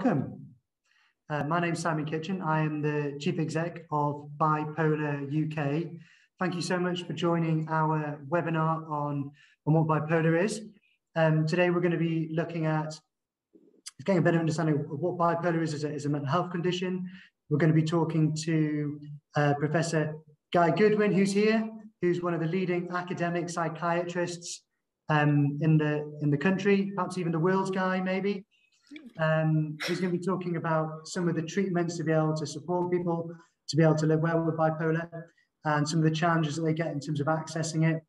welcome. My name's Simon Kitchen. I am the Chief Exec of Bipolar UK. Thank you so much for joining our webinar on what bipolar is. Today we're going to be looking at getting a better understanding of what bipolar is as a mental health condition. We're going to be talking to Professor Guy Goodwin, who's here, who's one of the leading academic psychiatrists in the country, perhaps even the world's Guy, maybe. He's going to be talking about some of the treatments to be able to support people to be able to live well with bipolar and some of the challenges that they get in terms of accessing it.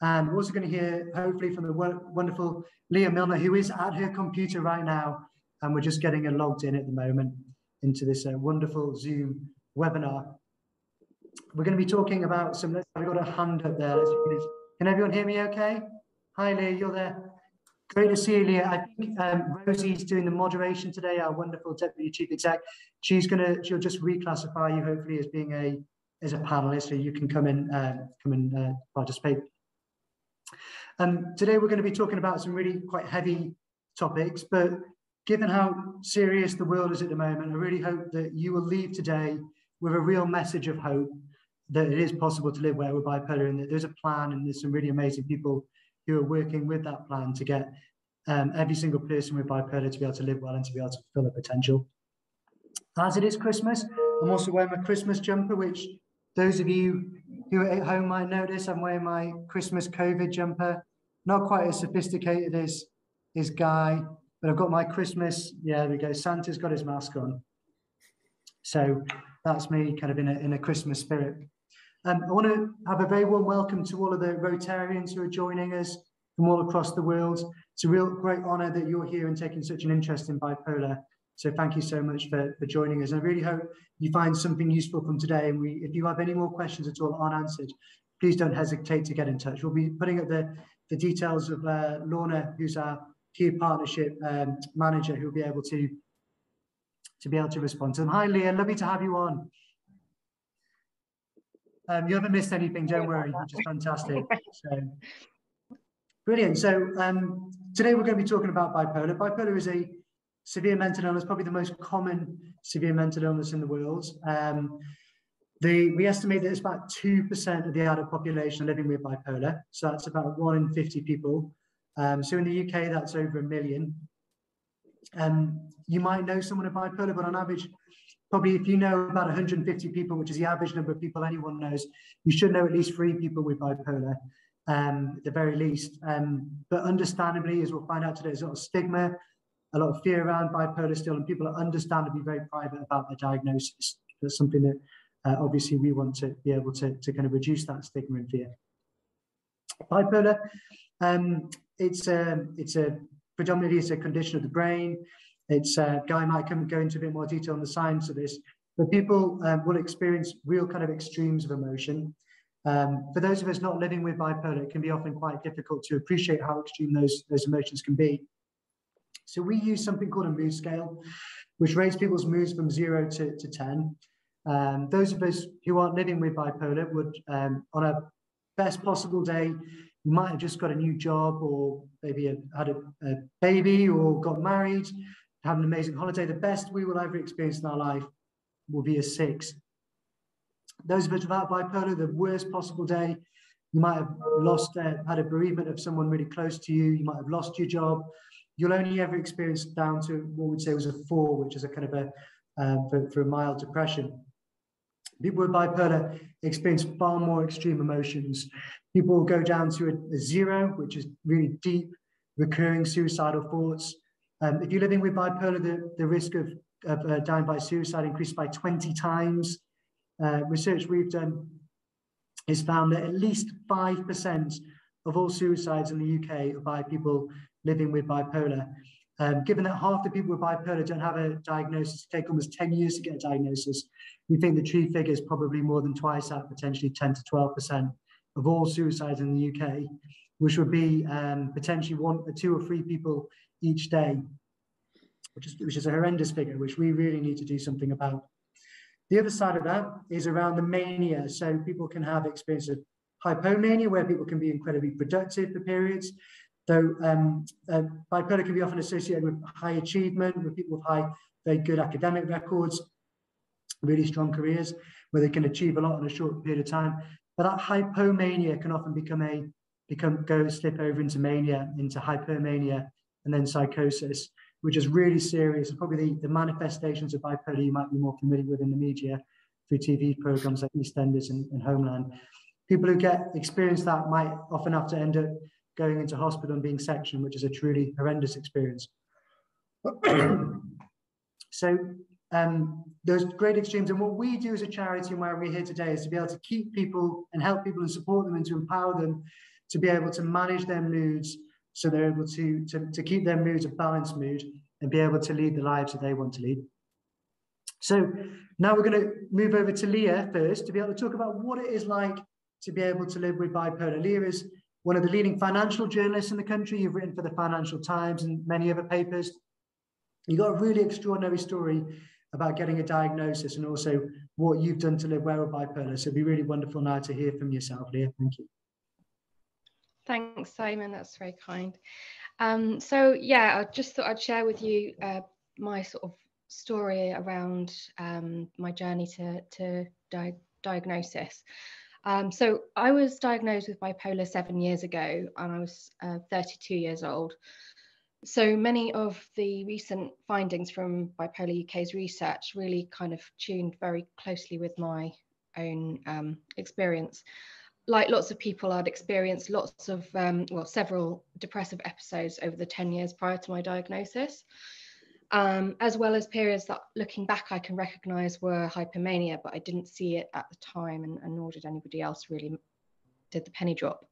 And we're also going to hear, hopefully, from the wonderful Leah Milner, who is at her computer right now, and we're just getting her logged in at the moment into this wonderful Zoom webinar. We're going to be talking about some, I've got a hand up there. Can everyone hear me okay? Hi, Leah, you're there. Great to see you, Leah. I think Rosie's doing the moderation today, our wonderful Deputy Chief Exec. She'll just reclassify you, hopefully, as being a panelist, so you can come and participate. Today we're going to be talking about some really quite heavy topics, but given how serious the world is at the moment, I really hope that you will leave today with a real message of hope that it is possible to live well with bipolar, and that there's a plan, and there's some really amazing people who are working with that plan to get every single person with bipolar to be able to live well and to be able to fulfill their potential. As it is Christmas, I'm also wearing my Christmas jumper, which those of you who are at home might notice. I'm wearing my Christmas COVID jumper. Not quite as sophisticated as Guy, but I've got my Christmas, yeah, there we go, Santa's got his mask on. So that's me kind of in a Christmas spirit. I want to have a very warm welcome to all of the Rotarians who are joining us from all across the world. It's a real great honour that you're here and taking such an interest in bipolar. So thank you so much for joining us. I really hope you find something useful from today. And if you have any more questions at all unanswered, please don't hesitate to get in touch. We'll be putting up the details of Lorna, who's our key partnership manager, who'll be able to respond to them. Hi, Leah, lovely to have you on. You haven't missed anything, don't worry, which is fantastic. So, brilliant. So today we're going to be talking about bipolar. Bipolar is a severe mental illness, probably the most common severe mental illness in the world. We estimate that it's about 2% of the adult population are living with bipolar. So that's about 1 in 50 people. So in the UK, that's over 1 million. You might know someone with bipolar, but on average, probably if you know about 150 people, which is the average number of people anyone knows, you should know at least 3 people with bipolar, at the very least. But understandably, as we'll find out today, there's a lot of stigma, a lot of fear around bipolar still, and people are understandably very private about their diagnosis. That's something that obviously we want to be able to kind of reduce that stigma and fear. Bipolar, predominantly it's a condition of the brain. Guy might go into a bit more detail on the science of this, but people will experience real kind of extremes of emotion. For those of us not living with bipolar, it can be often quite difficult to appreciate how extreme those emotions can be. So we use something called a mood scale, which rates people's moods from 0 to 10. Those of us who aren't living with bipolar would, on a best possible day, you might have just got a new job, or maybe had a baby, or got married, have an amazing holiday. The best we will ever experience in our life will be a 6. Those of us without bipolar, the worst possible day, you might have had a bereavement of someone really close to you. You might have lost your job. You'll only ever experience down to what we'd say was a 4, which is a kind of for a mild depression. People with bipolar experience far more extreme emotions. People will go down to a 0, which is really deep, recurring suicidal thoughts. If you're living with bipolar, the risk of dying by suicide increases by 20 times. Research we've done has found that at least 5% of all suicides in the UK are by people living with bipolar. Given that half the people with bipolar don't have a diagnosis, take almost 10 years to get a diagnosis, we think the true figure is probably more than twice that, potentially 10 to 12% of all suicides in the UK, which would be potentially 1 or 2 or 3 people each day, which is a horrendous figure, which we really need to do something about. The other side of that is around the mania. So people can have experience of hypomania, where people can be incredibly productive for periods. Though bipolar can be often associated with high achievement, with people with high very good academic records, really strong careers, where they can achieve a lot in a short period of time. But that hypomania can often slip over into mania, into hypermania, and then psychosis, which is really serious. And probably the manifestations of bipolar you might be more familiar with in the media through TV programs like EastEnders and Homeland. People who experience that might often have to end up going into hospital and being sectioned, which is a truly horrendous experience. So those great extremes, and what we do as a charity and why we're here today is to be able to keep people and help people and support them and to empower them to be able to manage their moods, so they're able to keep their moods a balanced mood and be able to lead the lives that they want to lead. So now we're going to move over to Leah first to be able to talk about what it is like to be able to live with bipolar. Leah is one of the leading financial journalists in the country. You've written for the Financial Times and many other papers. You've got a really extraordinary story about getting a diagnosis and also what you've done to live well with bipolar. So it'd be really wonderful now to hear from yourself, Leah. Thank you. Thanks, Simon. That's very kind. So yeah, I just thought I'd share with you my sort of story around my journey to diagnosis. So I was diagnosed with bipolar 7 years ago, and I was 32 years old. So many of the recent findings from Bipolar UK's research really kind of tuned very closely with my own experience. Like lots of people, I'd experienced lots of, several depressive episodes over the 10 years prior to my diagnosis, as well as periods that, looking back, I can recognise were hypomania, but I didn't see it at the time, and nor did anybody else really did the penny drop.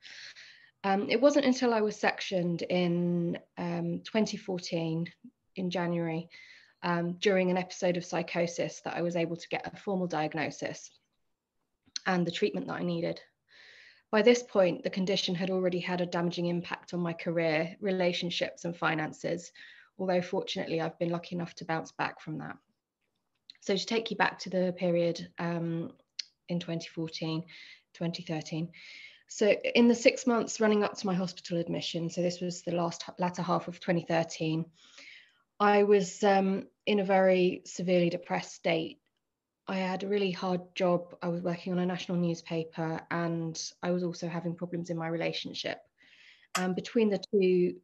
It wasn't until I was sectioned in 2014, in January, during an episode of psychosis, that I was able to get a formal diagnosis and the treatment that I needed. By this point, the condition had already had a damaging impact on my career, relationships, and finances, although fortunately I've been lucky enough to bounce back from that. So to take you back to the period in 2014, 2013. So in the 6 months running up to my hospital admission, so this was the latter half of 2013, I was in a very severely depressed state. I had a really hard job. I was working on a national newspaper, and I was also having problems in my relationship. And between the two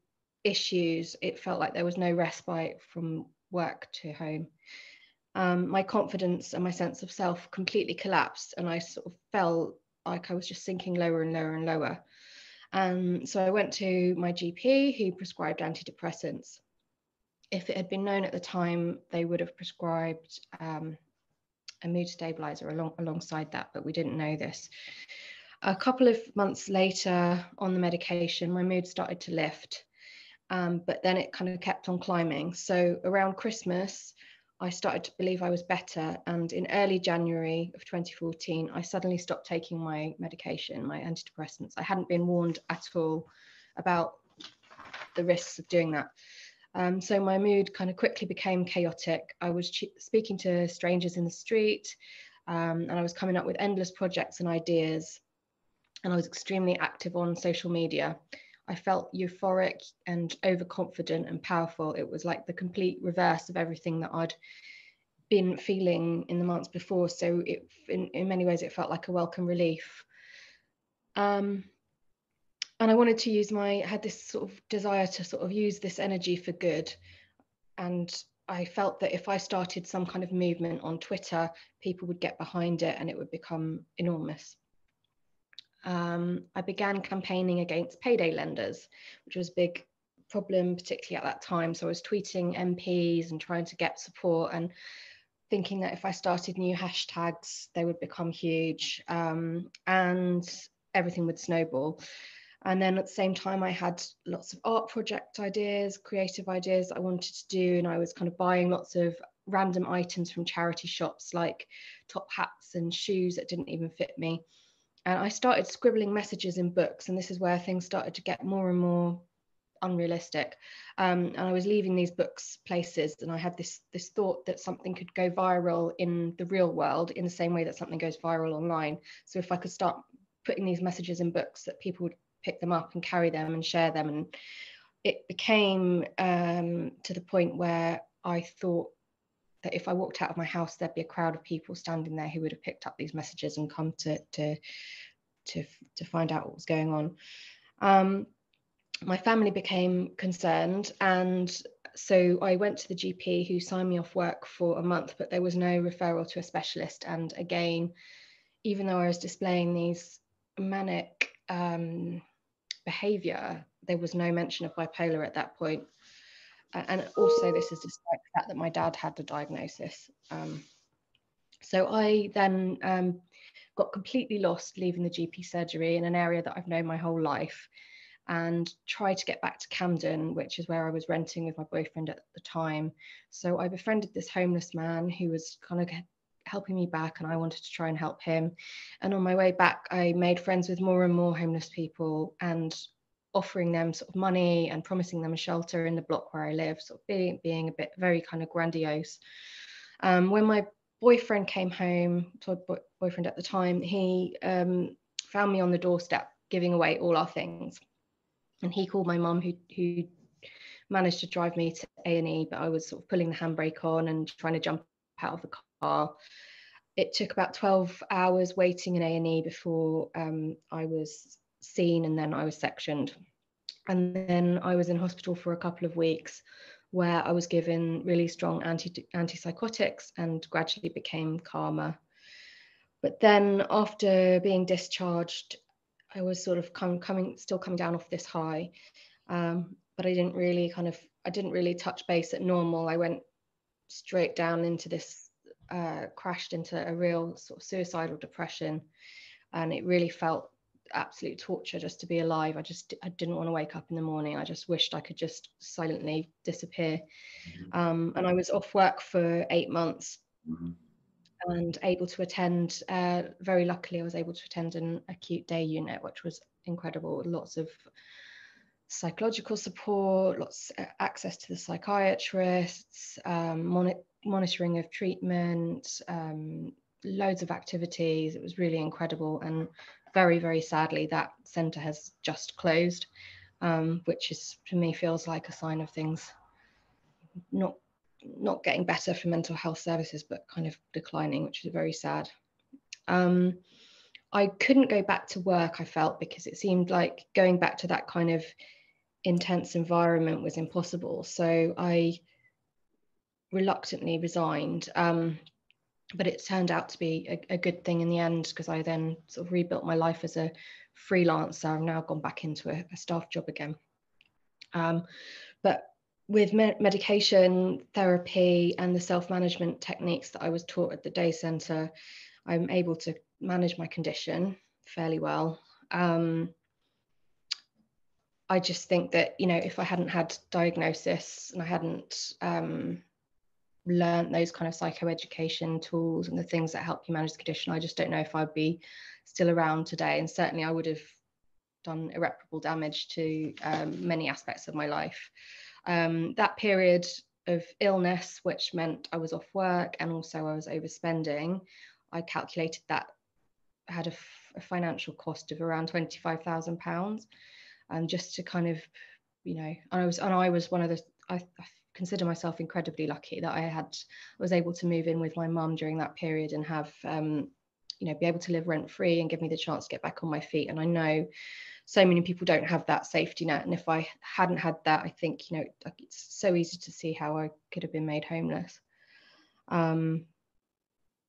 issues, it felt like there was no respite from work to home. My confidence and my sense of self completely collapsed, and I sort of felt like I was just sinking lower and lower and lower. So I went to my GP, who prescribed antidepressants. If it had been known at the time, they would have prescribed a mood stabilizer alongside that, but we didn't know this. A couple of months later on the medication, my mood started to lift, but then it kind of kept on climbing. So around Christmas, I started to believe I was better, and in early January of 2014, I suddenly stopped taking my medication, my antidepressants. I hadn't been warned at all about the risks of doing that. So my mood kind of quickly became chaotic. I was speaking to strangers in the street, and I was coming up with endless projects and ideas, and I was extremely active on social media. I felt euphoric and overconfident and powerful. It was like the complete reverse of everything that I'd been feeling in the months before. So in many ways, it felt like a welcome relief. And I wanted to had this sort of desire to sort of use this energy for good. And I felt that if I started some kind of movement on Twitter, people would get behind it and it would become enormous. I began campaigning against payday lenders, which was a big problem, particularly at that time. So I was tweeting MPs and trying to get support, and thinking that if I started new hashtags, they would become huge, and everything would snowball. And then at the same time, I had lots of art project ideas, creative ideas I wanted to do. And I was kind of buying lots of random items from charity shops, like top hats and shoes that didn't even fit me. And I started scribbling messages in books. And this is where things started to get more and more unrealistic. And I was leaving these books places. And I had this thought that something could go viral in the real world in the same way that something goes viral online. So if I could start putting these messages in books, that people would pick them up and carry them and share them. And it became to the point where I thought that if I walked out of my house, there'd be a crowd of people standing there who would have picked up these messages and come to find out what was going on. My family became concerned, and so I went to the GP, who signed me off work for a month, but there was no referral to a specialist. And again, even though I was displaying these manic behavior, there was no mention of bipolar at that point. And also, this is despite the fact that my dad had the diagnosis. So I then got completely lost leaving the GP surgery in an area that I've known my whole life, and tried to get back to Camden, which is where I was renting with my boyfriend at the time. So I befriended this homeless man who was kind of helping me back, and I wanted to try and help him. And on my way back, I made friends with more and more homeless people, and offering them sort of money and promising them a shelter in the block where I live, sort of being a bit very kind of grandiose. When my boyfriend came home, so boyfriend at the time, he found me on the doorstep giving away all our things. And he called my mum, who managed to drive me to A&E, but I was sort of pulling the handbrake on and trying to jump out of the car. It took about 12 hours waiting in A&E before I was seen, and then I was sectioned. And then I was in hospital for a couple of weeks, where I was given really strong antipsychotics and gradually became calmer. But then after being discharged, I was sort of still coming down off this high, but I didn't really touch base at normal. I went straight down into this, crashed into a real sort of suicidal depression, and it really felt absolute torture just to be alive. I didn't want to wake up in the morning. I just wished I could just silently disappear. And I was off work for 8 months. And able to attend, very luckily, I was able to attend an acute day unit, which was incredible. Lots of psychological support, lots of access to the psychiatrists, monitoring of treatment, loads of activities. It was really incredible. And very, very sadly, that centre has just closed, which is, to me, feels like a sign of things not getting better for mental health services, but kind of declining, which is very sad. I couldn't go back to work, I felt, because it seemed like going back to that kind of intense environment was impossible. So I reluctantly resigned, but it turned out to be a good thing in the end, because I then sort of rebuilt my life as a freelancer. I've now gone back into a staff job again. But with medication, therapy, and the self-management techniques that I was taught at the day centre, I'm able to manage my condition fairly well. I just think that, if I hadn't had diagnosis and I hadn't learned those kind of psychoeducation tools and the things that help you manage the condition, I just don't know if I'd be still around today. And certainly I would have done irreparable damage to many aspects of my life. That period of illness, which meant I was off work and also I was overspending, I calculated that I had a financial cost of around £25,000, and just to kind of, I was one of the, I consider myself incredibly lucky that I was able to move in with my mum during that period and have, be able to live rent free and give me the chance to get back on my feet. And I know so many people don't have that safety net, and if I hadn't had that, I think it's so easy to see how I could have been made homeless.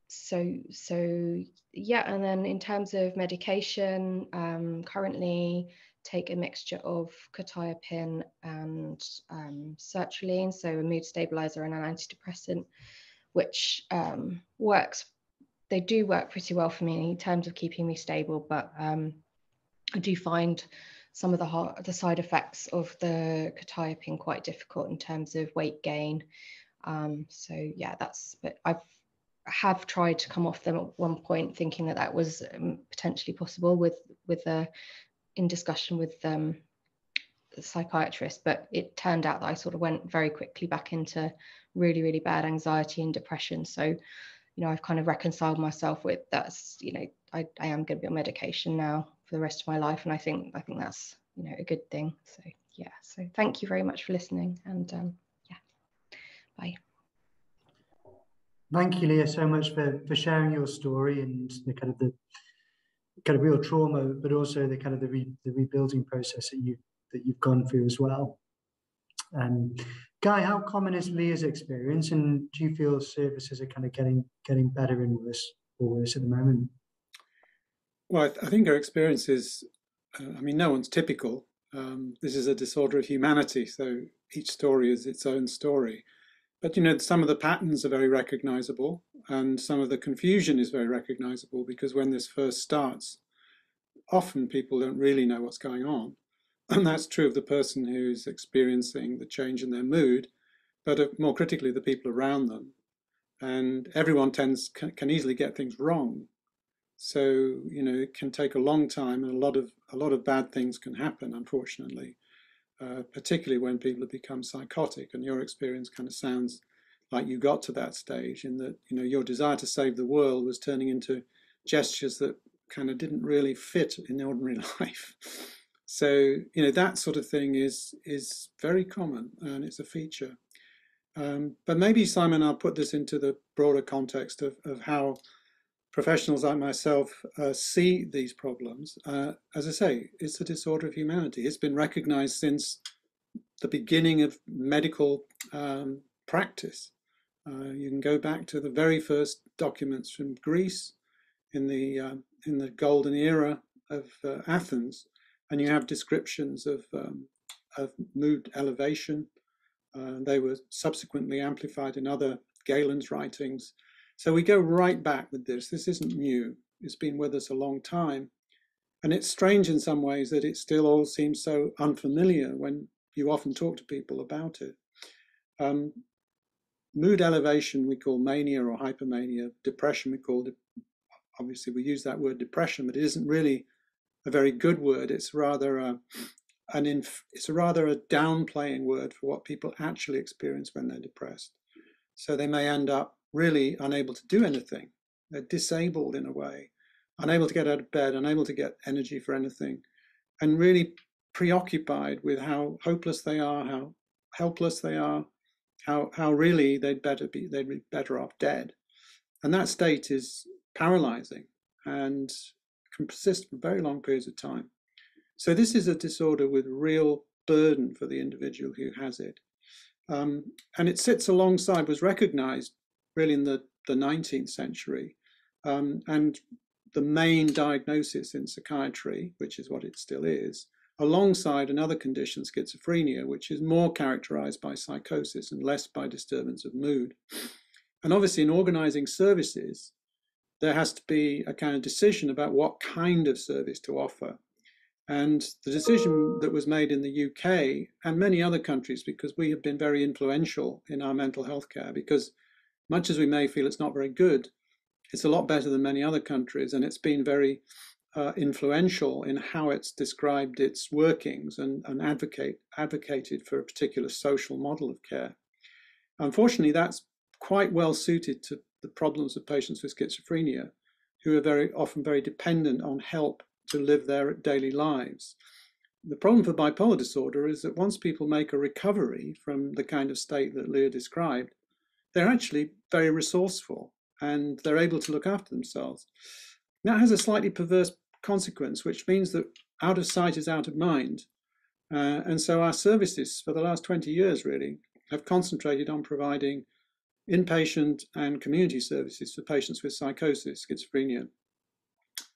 So yeah, and then in terms of medication, currently take a mixture of quetiapine and sertraline, so a mood stabilizer and an antidepressant, which works. They do work pretty well for me in terms of keeping me stable, but I do find some of the side effects of the quetiapine quite difficult in terms of weight gain. So yeah, but I have tried to come off them at one point, thinking that was potentially possible in discussion with the psychiatrist, but it turned out that I sort of went very quickly back into really, really bad anxiety and depression. So, I've kind of reconciled myself with that's, I am going to be on medication now for the rest of my life, and I think that's a good thing. So yeah, so thank you very much for listening, and yeah, bye. Thank you, Leah, so much for sharing your story and the kind of real trauma, but also the kind of the rebuilding process that you've gone through as well. Guy, how common is Leah's experience, and do you feel services are kind of getting better and worse at the moment? Well, I think our experience is, I mean, no one's typical. This is a disorder of humanity, so each story is its own story. But, you know, some of the patterns are very recognizable, and some of the confusion is very recognizable, because when this first starts, often people don't really know what's going on. And that's true of the person who's experiencing the change in their mood, but more critically, the people around them. And everyone can easily get things wrong. So, you know, it can take a long time, and a lot of bad things can happen, unfortunately, particularly when people have become psychotic. And your experience kind of sounds like you got to that stage, in that, you know, your desire to save the world was turning into gestures that kind of didn't really fit in ordinary life. So, you know, that sort of thing is very common, and it's a feature. But maybe, Simon, I'll put this into the broader context of how professionals like myself see these problems. As I say, it's a disorder of humanity. It's been recognized since the beginning of medical practice. You can go back to the very first documents from Greece in the golden era of Athens, and you have descriptions of mood elevation. They were subsequently amplified in other Galen's writings. So we go right back with this. This isn't new. It's been with us a long time. And it's strange in some ways that it still all seems so unfamiliar when you often talk to people about it. Mood elevation we call mania or hypermania. Depression we call, obviously we use that word depression, but it isn't really a very good word. It's rather a downplaying word for what people actually experience when they're depressed. So they may end up really unable to do anything. They're disabled in a way, unable to get out of bed, unable to get energy for anything, and really preoccupied with how hopeless they are, how helpless they are, how really they'd be better off dead. And that state is paralyzing and can persist for very long periods of time. So this is a disorder with real burden for the individual who has it. And it sits alongside, was recognized really in the 19th century, and the main diagnosis in psychiatry, which is what it still is, alongside another condition, schizophrenia, which is more characterized by psychosis and less by disturbance of mood. And obviously in organizing services, there has to be a kind of decision about what kind of service to offer. And the decision that was made in the UK and many other countries, because we have been very influential in our mental health care, because much as we may feel it's not very good, it's a lot better than many other countries, and it's been very influential in how it's described its workings and advocated for a particular social model of care. Unfortunately, that's quite well suited to the problems of patients with schizophrenia, who are very often very dependent on help to live their daily lives. The problem for bipolar disorder is that once people make a recovery from the kind of state that Leah described, they're actually very resourceful and they're able to look after themselves. That has a slightly perverse consequence, which means that out of sight is out of mind. And so our services for the last 20 years really have concentrated on providing inpatient and community services for patients with psychosis, schizophrenia.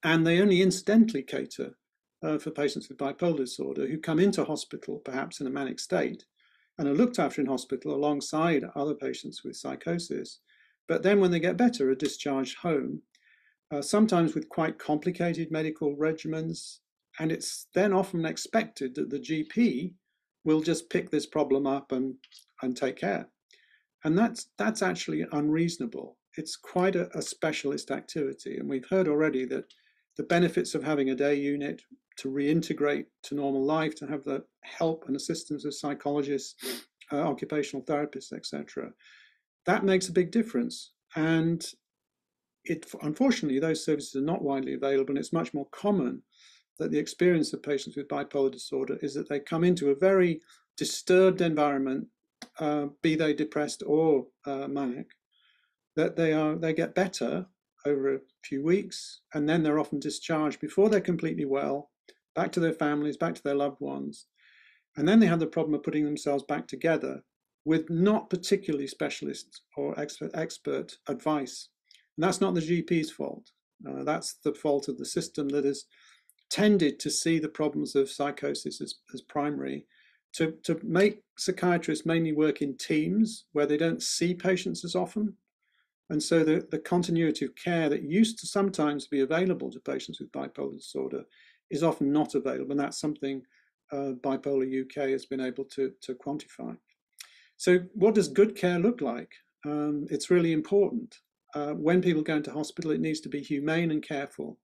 And they only incidentally cater for patients with bipolar disorder who come into hospital, perhaps in a manic state, and are looked after in hospital alongside other patients with psychosis. But then when they get better, are discharged home, sometimes with quite complicated medical regimens. And it's then often expected that the GP will just pick this problem up and take care. And that's actually unreasonable. It's quite a specialist activity. And we've heard already that the benefits of having a day unit to reintegrate to normal life, to have the help and assistance of psychologists, occupational therapists, etc., that makes a big difference. And unfortunately, those services are not widely available, and it's much more common that the experience of patients with bipolar disorder is that they come into a very disturbed environment, be they depressed or manic, that they get better over a few weeks, and then they're often discharged before they're completely well, back to their families, back to their loved ones. And then they have the problem of putting themselves back together with not particularly specialist or expert advice. And that's not the GP's fault. That's the fault of the system that has tended to see the problems of psychosis as primary, to make psychiatrists mainly work in teams where they don't see patients as often. And so the continuity of care that used to sometimes be available to patients with bipolar disorder is often not available. And that's something Bipolar UK has been able to quantify. So what does good care look like? It's really important. When people go into hospital, it needs to be humane and careful.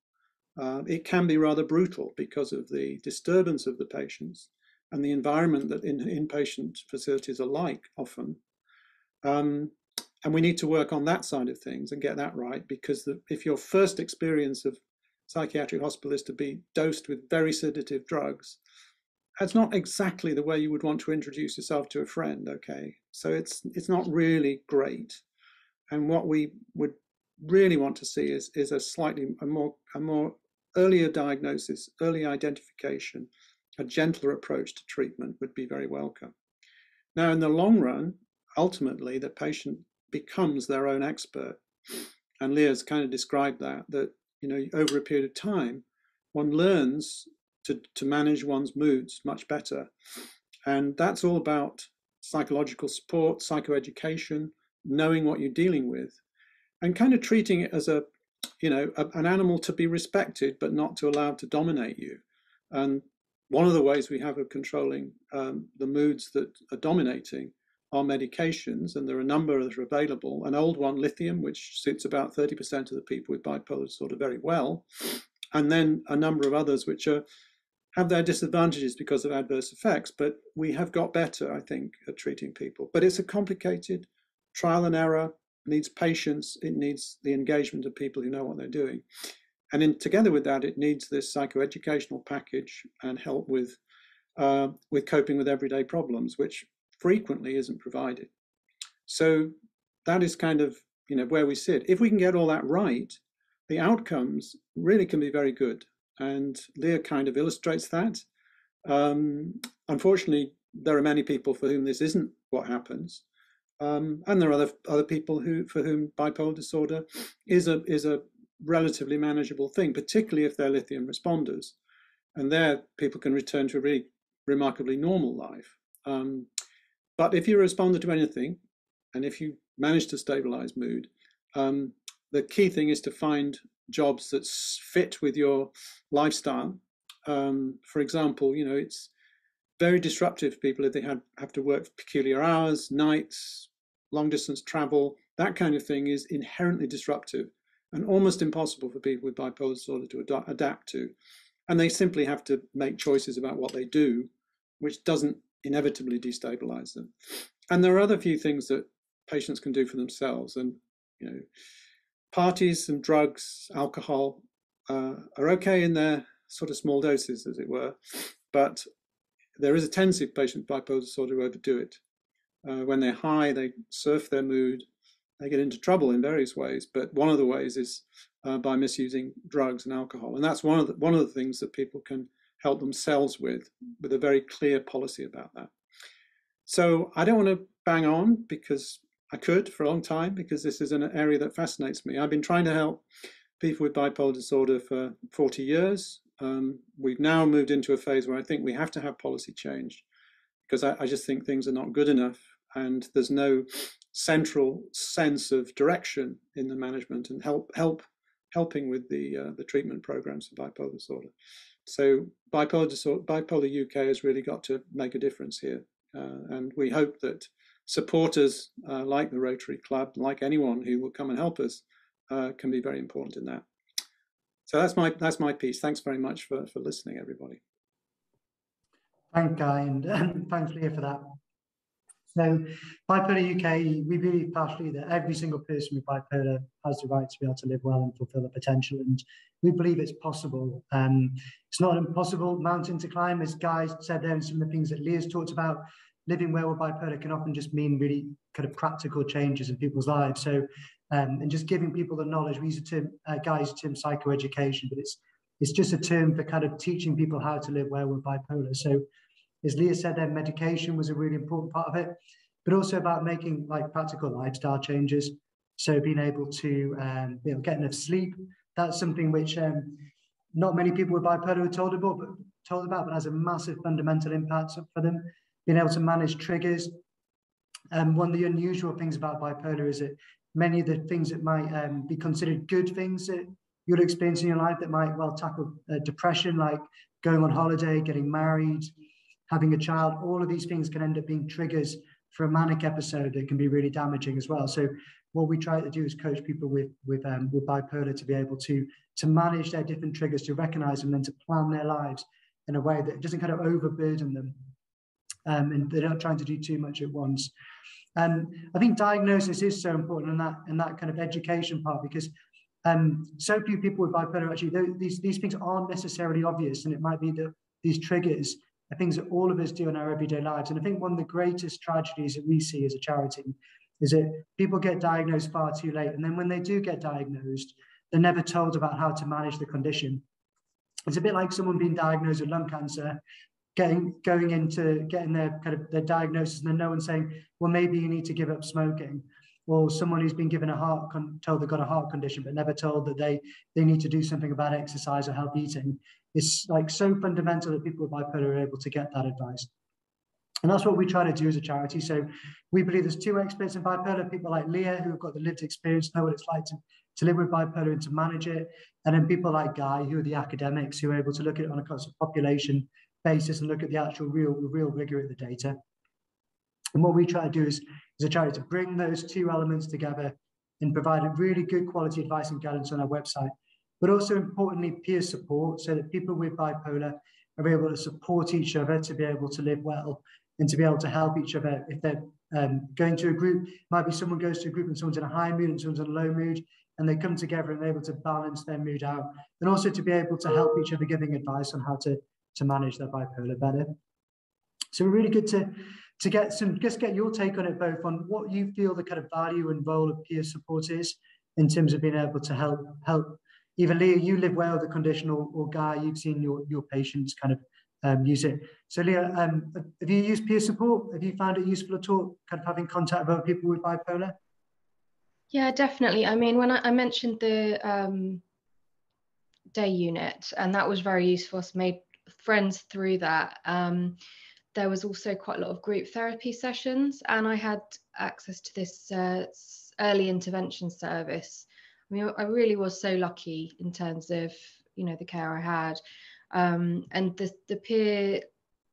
It can be rather brutal because of the disturbance of the patients and the environment that inpatient facilities are like often. And we need to work on that side of things and get that right, because if your first experience of psychiatric hospital is to be dosed with very sedative drugs, that's not exactly the way you would want to introduce yourself to a friend, okay? So it's not really great. And what we would really want to see is a more earlier diagnosis, early identification, a gentler approach to treatment would be very welcome. Now, in the long run, ultimately, the patient becomes their own expert. And Leah's kind of described that, you know, over a period of time, one learns to manage one's moods much better. And that's all about psychological support, psychoeducation, knowing what you're dealing with, and kind of treating it as an animal to be respected, but not to allow to dominate you. And one of the ways we have of controlling the moods that are dominating are medications, and there are a number that are available. An old one, lithium, which suits about 30% of the people with bipolar disorder very well, and then a number of others which have their disadvantages because of adverse effects, but we have got better, I think, at treating people. But it's a complicated trial and error, needs patience, it needs the engagement of people who know what they're doing. And together with that, it needs this psychoeducational package and help with coping with everyday problems, which frequently isn't provided. So that is kind of, you know, where we sit. If we can get all that right, the outcomes really can be very good. And Leah kind of illustrates that. Unfortunately, there are many people for whom this isn't what happens. And there are other people for whom bipolar disorder is a relatively manageable thing, particularly if they're lithium responders. And there, people can return to a really remarkably normal life. But if you're a responder to anything, and if you manage to stabilize mood, the key thing is to find jobs that fit with your lifestyle. For example, you know, it's very disruptive for people if they have to work peculiar hours, nights, long distance travel. That kind of thing is inherently disruptive and almost impossible for people with bipolar disorder to adapt to. And they simply have to make choices about what they do, which doesn't inevitably destabilize them. And there are other few things that patients can do for themselves. And, you know, parties and drugs, alcohol are okay in their sort of small doses, as it were, but there is a tendency of patients with bipolar disorder to overdo it. When they're high, they surf their mood, they get into trouble in various ways, but one of the ways is by misusing drugs and alcohol. And that's one of the things that people can help themselves with a very clear policy about that. So I don't want to bang on, because I could for a long time, because this is an area that fascinates me. I've been trying to help people with bipolar disorder for 40 years. We've now moved into a phase where I think we have to have policy change, because I just think things are not good enough, and there's no central sense of direction in the management and helping with the treatment programs for bipolar disorder. So Bipolar UK has really got to make a difference here, and we hope that supporters like the Rotary Club, like anyone who will come and help us, can be very important in that. So that's my piece. Thanks very much for listening, everybody. Thanks, Guy, and thanks, Leah, for that. So Bipolar UK, we believe partially that every single person with bipolar has the right to be able to live well and fulfill their potential, and we believe it's possible. It's not an impossible mountain to climb, as Guy said there, and some of the things that Leah's talked about. Living well with bipolar can often just mean really kind of practical changes in people's lives. So and just giving people the knowledge. We use a term, guys, term psychoeducation, but it's just a term for kind of teaching people how to live well with bipolar. So as Leah said, then medication was a really important part of it, but also about making like practical lifestyle changes. So being able to get enough sleep, that's something which not many people with bipolar are told about, but has a massive fundamental impact for them. Being able to manage triggers. One of the unusual things about bipolar is that many of the things that might be considered good things that you'll experience in your life that might well tackle depression, like going on holiday, getting married, having a child, all of these things can end up being triggers for a manic episode that can be really damaging as well. So what we try to do is coach people with bipolar to be able to manage their different triggers, to recognize them, and to plan their lives in a way that doesn't kind of overburden them, and they're not trying to do too much at once. I think diagnosis is so important in that kind of education part, because so few people with bipolar actually, these things aren't necessarily obvious, and it might be that these triggers are things that all of us do in our everyday lives. And I think one of the greatest tragedies that we see as a charity is that people get diagnosed far too late, and then when they do get diagnosed, they're never told about how to manage the condition. It's a bit like someone being diagnosed with lung cancer, getting their diagnosis, and then no one saying, well, maybe you need to give up smoking. Or someone who's been given told they've got a heart condition, but never told that they need to do something about exercise or healthy eating. It's like so fundamental that people with bipolar are able to get that advice. And that's what we try to do as a charity. So we believe there's two experts in bipolar, people like Leah, who've got the lived experience, know what it's like to live with bipolar and to manage it. And then people like Guy, who are the academics, who are able to look at it on a kind of population basis and look at the actual real rigor of the data. And what we try to do is a charity to bring those two elements together and provide a really good quality advice and guidance on our website, but also importantly, peer support, so that people with bipolar are able to support each other to be able to live well and to be able to help each other. If they're going to a group, might be someone goes to a group and someone's in a high mood and someone's in a low mood, and they come together and they're able to balance their mood out, and also to be able to help each other, giving advice on how to manage their bipolar better. So we're really good to get your take on it, both on what you feel the kind of value and role of peer support is in terms of being able to help either Leah, you live well with the condition, or Guy, you've seen your patients kind of use it. So Leah, have you used peer support? Have you found it useful at all, kind of having contact with other people with bipolar? Yeah, definitely. I mean, when I mentioned the day unit, and that was very useful. I made friends through that. There was also quite a lot of group therapy sessions, and I had access to this early intervention service. I mean, I really was so lucky in terms of, the care I had, and the peer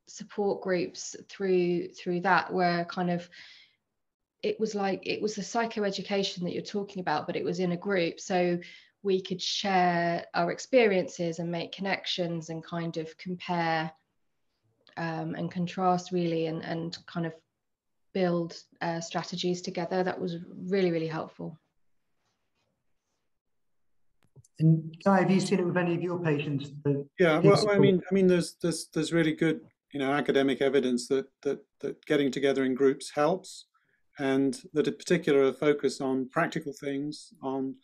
support groups through that were kind of, it was the psychoeducation that you're talking about, but it was in a group, so we could share our experiences and make connections and kind of compare and contrast really, and kind of build strategies together. That was really, really helpful. And Guy, have you seen it with any of your patients? Yeah, well, I mean, there's really good, academic evidence that getting together in groups helps, and that a particular focus on practical things, on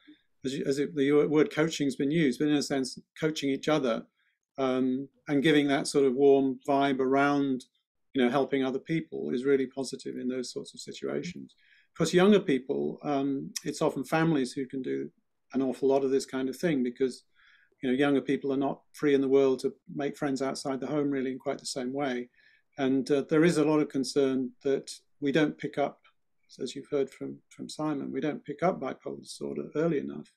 the word coaching has been used, but in a sense, coaching each other, and giving that sort of warm vibe around, helping other people is really positive in those sorts of situations. Of course, younger people, it's often families who can do an awful lot of this kind of thing, because younger people are not free in the world to make friends outside the home really in quite the same way, and there is a lot of concern that we don't pick up, as you've heard from Simon, we don't pick up bipolar disorder early enough.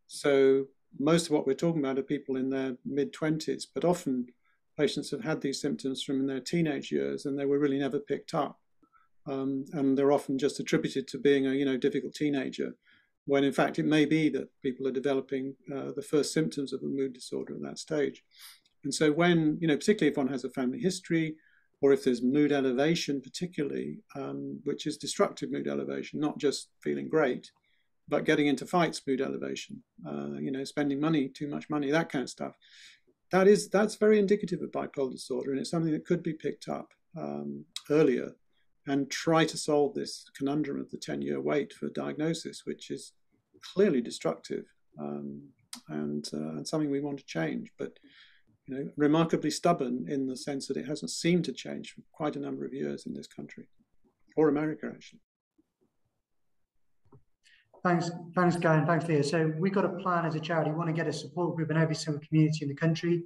So most of what we're talking about are people in their mid-20s, but often patients have had these symptoms from their teenage years and they were really never picked up, and they're often just attributed to being a difficult teenager, when in fact it may be that people are developing the first symptoms of a mood disorder at that stage. And so when, particularly if one has a family history, or if there's mood elevation particularly, which is destructive mood elevation, not just feeling great, but getting into fights mood elevation, spending money, too much money, that kind of stuff, that's very indicative of bipolar disorder, and it's something that could be picked up earlier and try to solve this conundrum of the 10-year wait for diagnosis, which is clearly destructive, and something we want to change. But remarkably stubborn in the sense that it hasn't seemed to change for quite a number of years in this country, or America, actually. Thanks, Guy, and thanks, Leah. So we've got a plan as a charity. We want to get a support group in every single community in the country.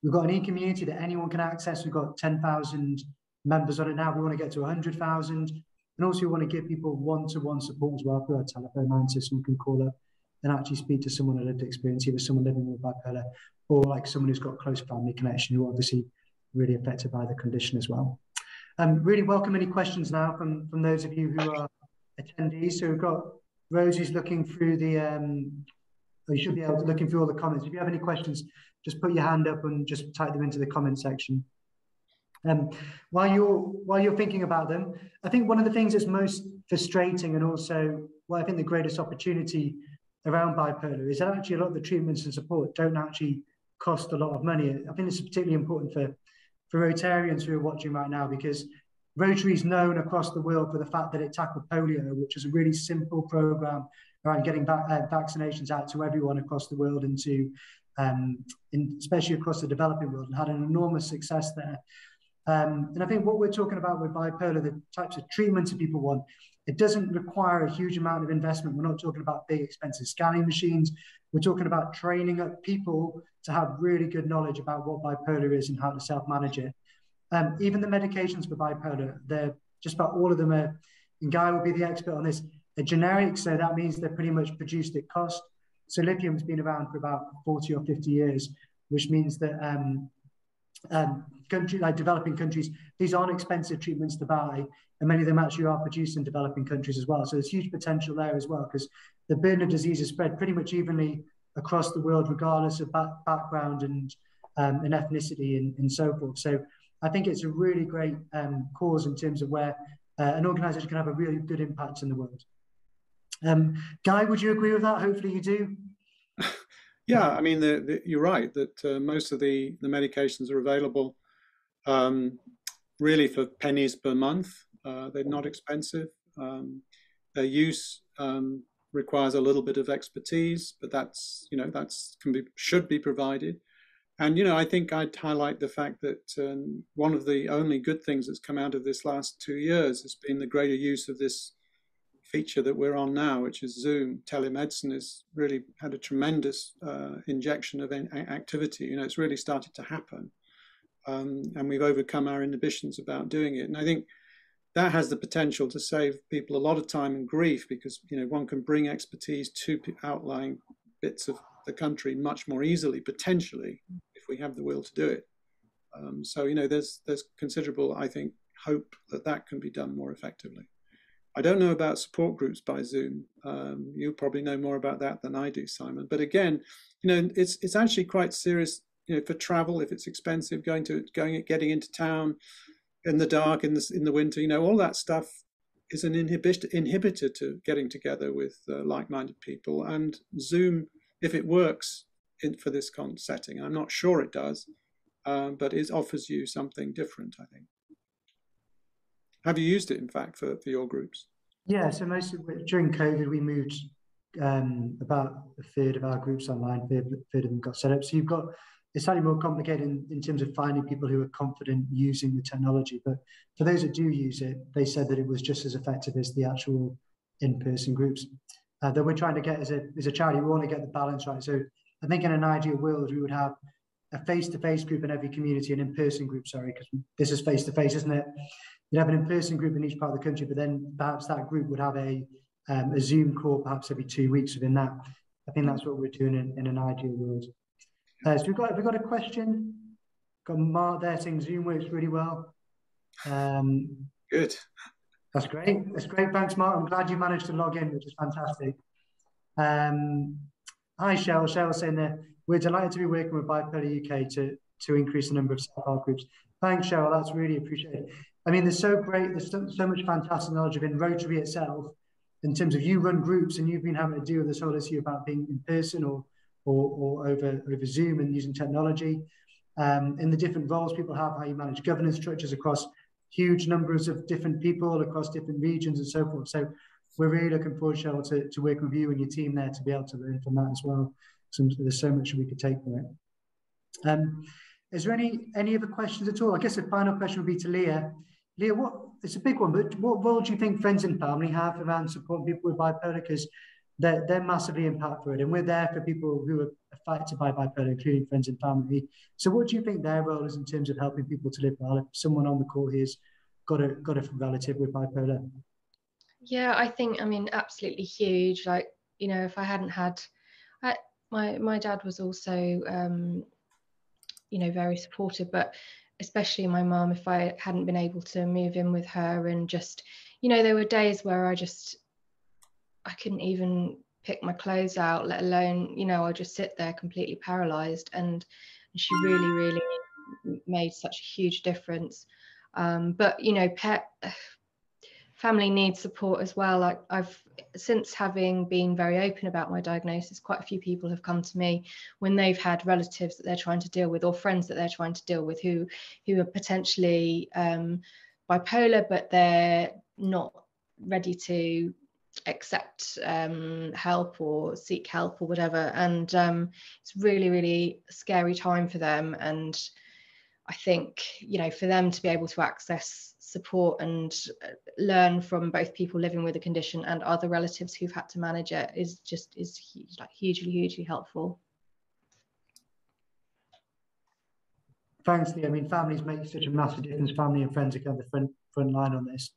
We've got an e-community that anyone can access. We've got 10,000 members on it now. We want to get to 100,000. And also we want to give people one-to-one support as well through our telephone line, so someone can call up and actually speak to someone with lived experience, either someone living with bipolar or like someone who's got a close family connection, who are obviously really affected by the condition as well. Really welcome any questions now from those of you who are attendees. So we've got Rosie's looking through the, you should be able to looking through all the comments. If you have any questions, just put your hand up and just type them into the comment section. While you're thinking about them, I think one of the things that's most frustrating, and also what I think the greatest opportunity around bipolar, is that actually a lot of the treatments and support don't actually cost a lot of money. I think it's particularly important for Rotarians who are watching right now, because Rotary is known across the world for the fact that it tackled polio, which is a really simple program around getting vaccinations out to everyone across the world, and to especially across the developing world, and had an enormous success there. And I think what we're talking about with bipolar, the types of treatments that people want, it doesn't require a huge amount of investment. We're not talking about big, expensive scanning machines. We're talking about training up people to have really good knowledge about what bipolar is and how to self-manage it. Even the medications for bipolar, they're just about all of them are, and Guy will be the expert on this, are generic, so that means they're pretty much produced at cost. So lithium's been around for about 40 or 50 years, which means that like developing countries, these aren't expensive treatments to buy, and many of them actually are produced in developing countries as well. So there's huge potential there as well, because the burden of disease is spread pretty much evenly across the world, regardless of background and ethnicity and so forth. So I think it's a really great cause in terms of where an organisation can have a really good impact in the world. Guy, would you agree with that? Hopefully you do. Yeah, I mean, you're right that most of the medications are available really for pennies per month. They're not expensive. Their use requires a little bit of expertise, but that's should be provided. And I think I'd highlight the fact that one of the only good things that's come out of this last 2 years has been the greater use of this feature that we're on now, which is Zoom. Telemedicine has really had a tremendous injection of activity. It's really started to happen, and we've overcome our inhibitions about doing it. And I think that has the potential to save people a lot of time and grief, because one can bring expertise to outlying bits of the country much more easily, potentially, if we have the will to do it. So there's considerable, I think, hope that can be done more effectively. I don't know about support groups by Zoom. You probably know more about that than I do, Simon. But again, it's actually quite serious. For travel, if it's expensive, getting into town in the dark, in the winter, all that stuff is an inhibitor to getting together with like-minded people. And Zoom, if it works for this setting, I'm not sure it does, but it offers you something different, I think. Have you used it, in fact, for your groups? Yeah, so during COVID, we moved about a third of our groups online, a third of them got set up. So it's slightly more complicated in terms of finding people who are confident using the technology. But for those that do use it, they said that it was just as effective as the actual in-person groups. That we're trying to get as a charity, we want to get the balance right. So I think in an ideal world, we would have a face-to-face group in every community, an in-person group, because this is face-to-face, isn't it? You'd have an in-person group in each part of the country, but then perhaps that group would have a Zoom call perhaps every 2 weeks within that. I think that's what we're doing in an ideal world. So we've got a question. Got Mark there saying Zoom works really well. Good. That's great. That's great. Thanks, Mark. I'm glad you managed to log in, which is fantastic. Hi, Cheryl. Cheryl saying that we're delighted to be working with Bipolar UK to increase the number of self-help groups. Thanks, Cheryl. That's really appreciated. I mean, there's so much fantastic knowledge within Rotary itself, in terms of you run groups and you've been having to deal with this whole issue about being in person or over Zoom and using technology, in the different roles people have, how you manage governance structures across huge numbers of different people across different regions and so forth. So we're really looking forward, Cheryl, to work with you and your team there to be able to learn from that as well. There's so much we could take from it. Is there any other questions at all? I guess the final question would be to Leah. Leah, it's a big one, but what role do you think friends and family have around supporting people with bipolar? Because they're massively impactful, and we're there for people who are affected by bipolar, including friends and family. So what do you think their role is in terms of helping people to live well? If someone on the call here's got a relative with bipolar? Yeah, I think, absolutely huge. Like, if I hadn't had, my dad was also, very supportive, but especially my mum, if I hadn't been able to move in with her, and just, there were days where I couldn't even pick my clothes out, let alone, I just sit there completely paralyzed, and she really, really made such a huge difference. But family needs support as well. Like, since having been very open about my diagnosis, quite a few people have come to me when they've had relatives that they're trying to deal with, or friends that they're trying to deal with who are potentially bipolar, but they're not ready to accept help or seek help or whatever, and it's really, really scary time for them. And I think, for them to be able to access support and learn from both people living with a condition and other relatives who've had to manage it is hugely helpful. Thanks, Leah. Families make such a massive difference. Family and friends are kind of the front line on this.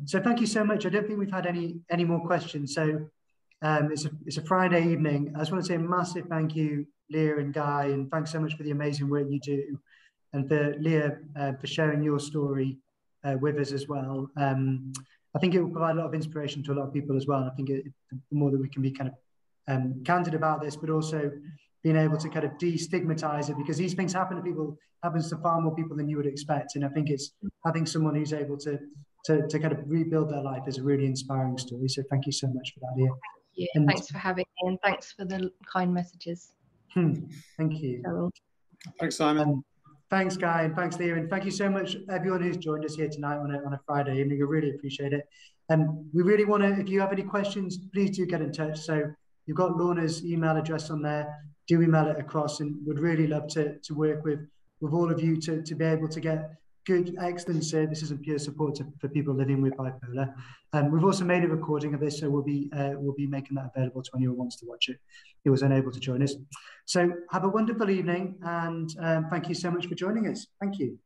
So thank you so much. I don't think we've had any more questions. So it's a Friday evening. I just want to say a massive thank you, Leah and Guy, and thanks so much for the amazing work you do, and for Leah for sharing your story with us as well. I think it will provide a lot of inspiration to a lot of people as well. And I think the more that we can be kind of candid about this, but also being able to kind of destigmatize it, because these things happen to people, happens to far more people than you would expect. And I think it's having someone who's able to kind of rebuild their life is a really inspiring story. So thank you so much for that, Leah. Yeah, thanks for having me, and thanks for the kind messages. Thank you. Cheryl. Thanks, Simon. Thanks, Guy, and thanks, Leah, and thank you so much, everyone who's joined us here tonight on a Friday evening. I really appreciate it. We really want to, if you have any questions, please do get in touch. So you've got Lorna's email address on there. Do email it across, and would really love to work with all of you to be able to get good, excellent services and peer support for people living with bipolar. We've also made a recording of this, so we'll be making that available to anyone who wants to watch it who was unable to join us. So have a wonderful evening, and thank you so much for joining us. Thank you.